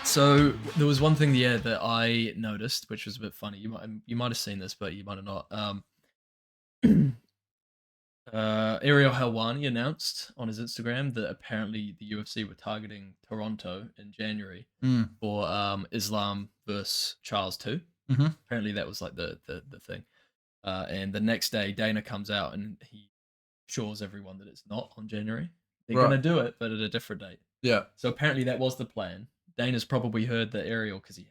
So there was one thing, yeah, that I noticed, which was a bit funny. You might have seen this, but you might have not. Ariel Helwani announced on his Instagram that apparently the UFC were targeting Toronto in January Mm. for Islam versus Charles II. Mhm. Apparently that was like the thing. And the next day, Dana comes out and he assures everyone that it's not on January. They're Right. gonna do it, but at a different date. Yeah. So apparently that was the plan. Dana's probably heard that Ariel, because he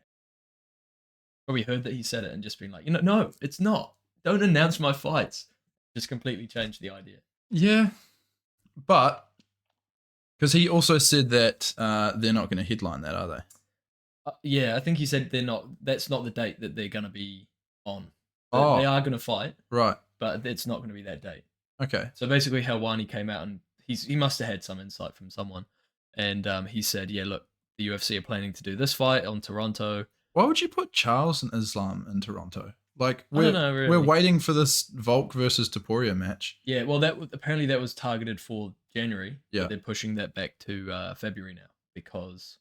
probably heard that he said it and just been like, no, it's not. Don't announce my fights. Just completely changed the idea. Yeah. But because he also said that they're not going to headline that, are they? Yeah, I think he said they're not. That's not the date that they're going to be on. They Oh, are going to fight, right. but it's not going to be that date. Okay. So basically, Helwani came out and he must have had some insight from someone, and he said, "Yeah, look, the UFC are planning to do this fight on Toronto." Why would you put Charles and Islam in Toronto? Like I don't we're know, we're really. waiting for this Volk versus Taporia match. Yeah, well, apparently that was targeted for January, but Yeah. they're pushing that back to February now because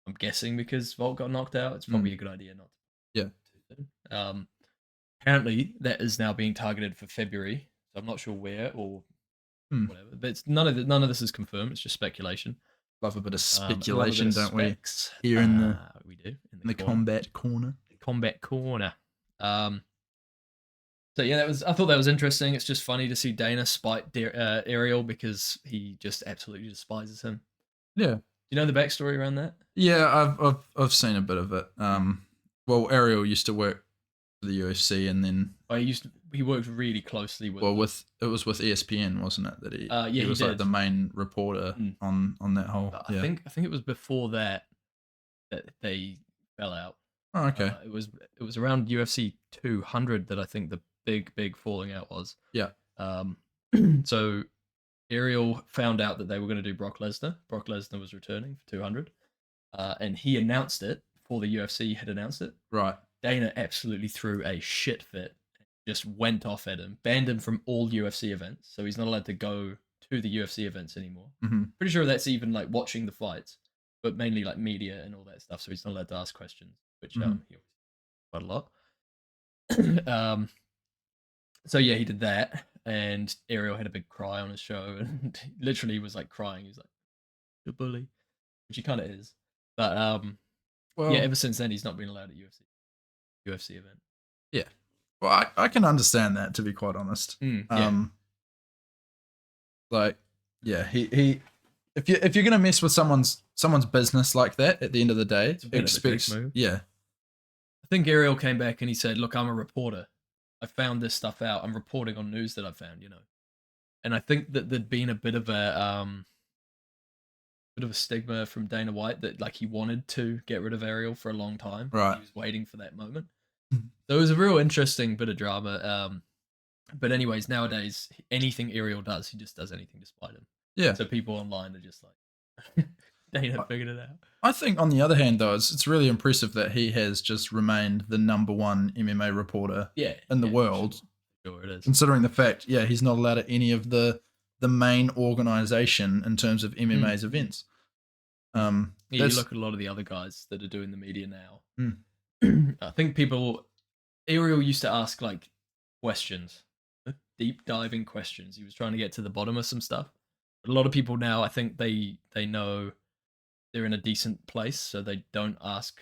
I'm guessing because Volt got knocked out. It's Mm. probably a good idea not Yeah. to too soon. Apparently that is now being targeted for February, so I'm not sure where or Mm. whatever. But none of this is confirmed. It's just speculation. Love a bit of I love a bit speculation, of don't we? specs. Here in the We do in in the the corner, combat corner. combat corner. Um, So yeah, I thought that was interesting. It's just funny to see Dana spite Ariel because he just absolutely despises him. Yeah. Do you know the backstory around that? Yeah, I've seen a bit of it. Well, Ariel used to work for the UFC, and then Oh, he worked really closely with well, with it was with ESPN, wasn't it? That yeah, he he was like did. the main reporter Mm. on that whole. But I Yeah. think I think it was before that they fell out. Oh, okay. It was around UFC 200 that I think the big falling out was. Yeah. Um, so Ariel found out that they were going to do Brock Lesnar. Brock Lesnar was returning for 200, and he announced it before the UFC had announced it. Right. Dana absolutely threw a shit fit, just went off at him, banned him from all UFC events, so he's not allowed to go to the UFC events anymore. Mm-hmm. Pretty sure that's even like watching the fights, but mainly like media and all that stuff. So he's not allowed to ask questions, which Mm-hmm. he quite a lot. So yeah, he did that, and Ariel had a big cry on his show, and literally was like crying. He's like, "The bully," which he kind of is. But yeah, Well, ever since then, he's not been allowed at UFC event. yeah. Well, I can understand that, to be quite honest. Yeah, Like, yeah, he if you're gonna mess with someone's business like that, at the end of the day, it's a bit of a dick move. yeah, I think Ariel came back and he said, "Look, I'm a reporter. I found this stuff out. I'm reporting on news that I found, And I think that there'd been a bit of a stigma from Dana White that like he wanted to get rid of Ariel for a long time. right. He was waiting for that moment. So it was a real interesting bit of drama. But anyways, nowadays anything Ariel does, he just does anything to spite him. Yeah. So people online are just like, Dana figured it out. I think, on the other hand, though, it's really impressive that he has just remained the number one MMA reporter Yeah, in the yeah, world, sure it is. considering the fact, yeah, he's not allowed at any of the main organization in terms of MMA's events. Yeah, you That's look at a lot of the other guys that are doing the media now. Mm. I think Ariel used to ask like questions, deep diving questions. He was trying to get to the bottom of some stuff. But a lot of people now, I think they know they're in a decent place, so they don't ask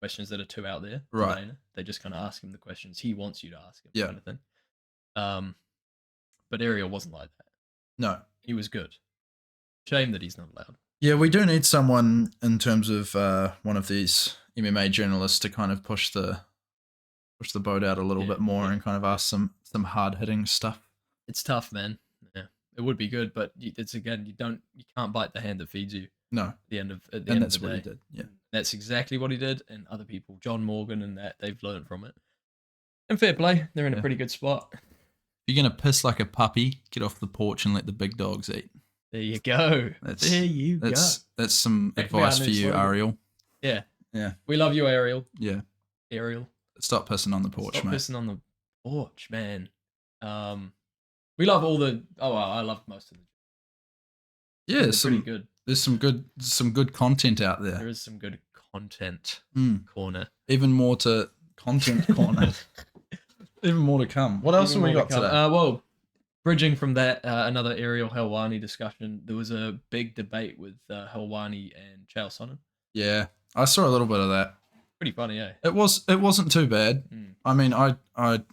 questions that are too out there to right. Dana. They just kind of ask him the questions he wants you to ask him, Yeah. kind of thing. But Ariel wasn't like that. No. He was good. Shame that he's not allowed. Yeah, we do need someone in terms of one of these MMA journalists to kind of push the boat out a little bit more and kind of ask some hard hitting stuff. It's tough, man. Yeah, it would be good, but it's again, you can't bite the hand that feeds you. No, At the end of the that's day, what he did. Yeah, that's exactly what he did, and other people, John Morgan and that, they've learned from it. And fair play, they're in a pretty good spot. If you're gonna piss like a puppy, get off the porch and let the big dogs eat. There you go. That's some advice for you, Ariel. Yeah, yeah. We love you, Ariel. Yeah, Ariel. Stop pissing on the porch, Stop mate. pissing on the porch, man. We love all the. Oh, well, I love most of the. Yeah, pretty good. There's some good content out There there. is some good content corner. Even more to content corner. Even more to come. What else have we got today? Well, bridging from that, another Ariel Helwani discussion. There was a big debate with Helwani and Chael Sonnen. Yeah, I saw a little bit of that. Pretty funny, eh? It wasn't too bad. I mean, I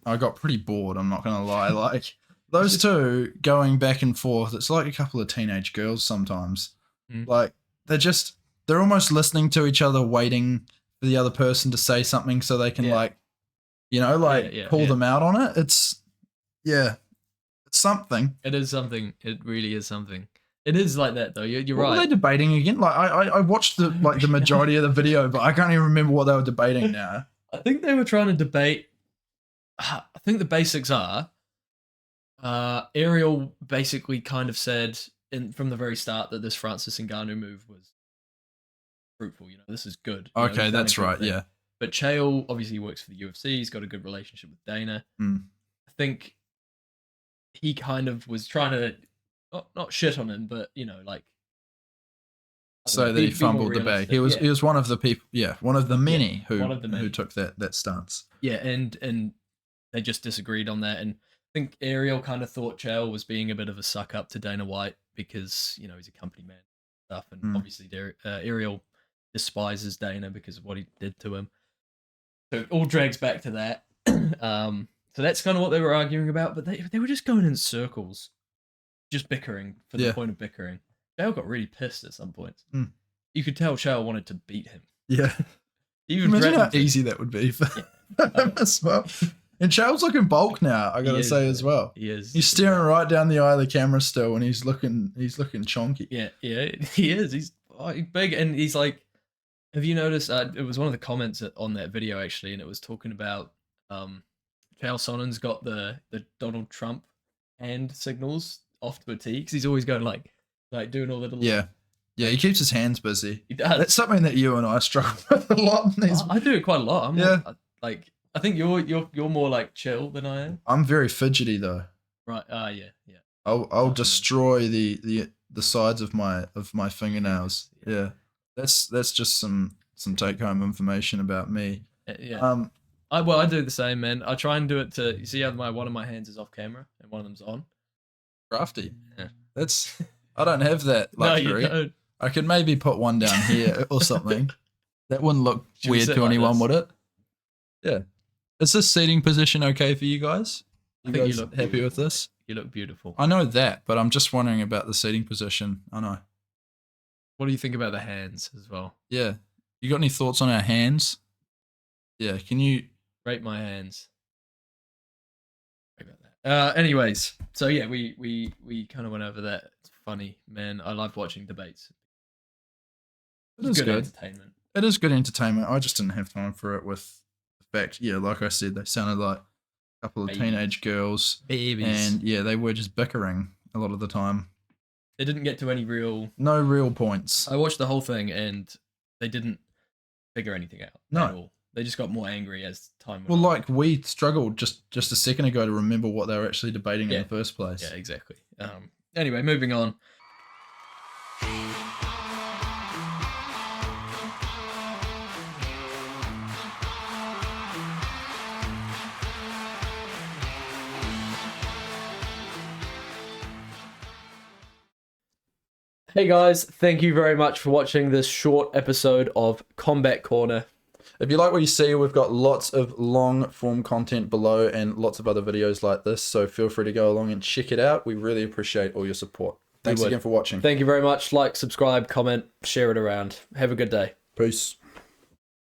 got pretty bored. I'm not gonna lie. Like those two going back and forth. It's like a couple of teenage girls sometimes. Like they're almost listening to each other, waiting for the other person to say something so they can pull them out on it. It's something. It is something. It really is something. It is like that though. You're What right. were they debating again? Like I watched the majority of the video, but I can't even remember what they were debating now. I think they were trying to debate. I think the basics are. Ariel basically kind of said from the very start that this Francis Ngannou move was fruitful. This is good. Okay, that's right. Yeah. But Chael obviously works for the UFC. He's got a good relationship with Dana. I think he kind of was trying to not shit on him, but so that he fumbled the bag. He was one of the people. Yeah, one of the many who took that stance. Yeah, and they just disagreed on that. And I think Ariel kind of thought Chael was being a bit of a suck up to Dana White because he's a company man and stuff, and obviously Ariel despises Dana because of what he did to him. So it all drags back to that. So that's kind of what they were arguing about, but they were just going in circles, just bickering for the point of bickering. Chael got really pissed at some points. You could tell Chael wanted to beat him. Yeah. Even imagine how easy that would be for him as well. And Chael's looking bulk now, I gotta say as well. He is. He's staring right down the eye of the camera still, and he's looking chonky. Yeah, he is. He's big, and he's like. Have you noticed? It was one of the comments on that video actually, and it was talking about Chael Sonnen's got the Donald Trump hand signals off to a T because he's always going like doing all the little. Yeah. He keeps his hands busy. He does. That's something that you and I struggle with a lot. In these... I do it quite a lot. I think you're more like chill than I am. I'm very fidgety though. Right. Yeah. I'll destroy the sides of my fingernails. Yeah. That's just some take home information about me. Yeah. I do the same, man. I try and do it you see how one of my hands is off camera and one of them's on. Crafty. Yeah. I don't have that luxury. No, you don't. I could maybe put one down here or something. That wouldn't look weird to anyone, would it? Yeah. Is this seating position okay for you guys? I think you look happy with this? You look beautiful. I know that, but I'm just wondering about the seating position. I know. What do you think about the hands as well? Yeah. You got any thoughts on our hands? Yeah. Can you rate my hands? About that. Anyways, so yeah, we kind of went over that. It's funny, man. I love watching debates. It's good entertainment. It is good entertainment. I just didn't have time for it with the fact, like I said, they sounded like a couple of teenage girls. Babies. And yeah, they were just bickering a lot of the time. They didn't get to no real points. I watched the whole thing and they didn't figure anything out at all. They just got more angry as time went on. Well, like we struggled just a second ago to remember what they were actually debating in the first place. Yeah, exactly. Anyway, moving on. Hey guys, thank you very much for watching this short episode of Combat Corner. If you like what you see, we've got lots of long form content below and lots of other videos like this, so feel free to go along and check it out. We really appreciate all your support. Thanks again for watching. Thank you very much. Like, subscribe, comment, share it around. Have a good day. Peace.